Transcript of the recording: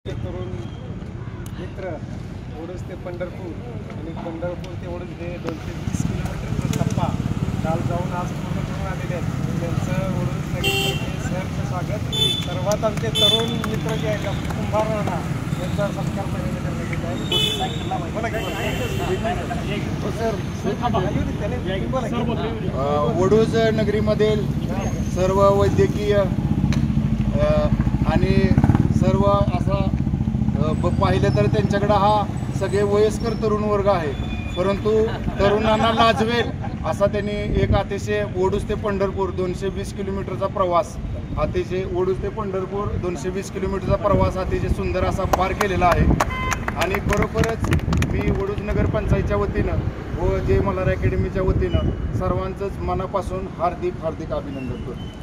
ते तरुण मित्र ओढूस ते पंढरपूर आणि पंढरपूर ते ओढूस हे 220 किलोमीटरचा टप्पा काल जाऊन आज पूर्ण करून आलेले आहेत. त्यांचं ओढूस नगरचे सहर्ष स्वागत. सर्वात आमचे तरुण मित्र जे आहेत कुंभार राणा यांचा सत्कार पहिल्यांदा करण्यात येत आहे. ओढूस नगरीमधील सर्व वैद्यकीय आणि सर्व असा पाहिलं तर त्यांच्याकडे हा सगळे वयस्कर तरुण वर्ग आहे, परंतु तरुणांना लाजवेल असा त्यांनी एक अतिशय ओढूस ते पंढरपूर 220 किलोमीटरचा प्रवास अतिशय ओढूस ते पंढरपूर 220 किलोमीटरचा प्रवास अतिशय सुंदर असा पार केलेला आहे. आणि खरोखरच मी ओढूस नगर पंचायतच्या वतीनं व जय मल्हार अकॅडमीच्या वतीनं सर्वांचंच मनापासून हार्दिक अभिनंदन करतो.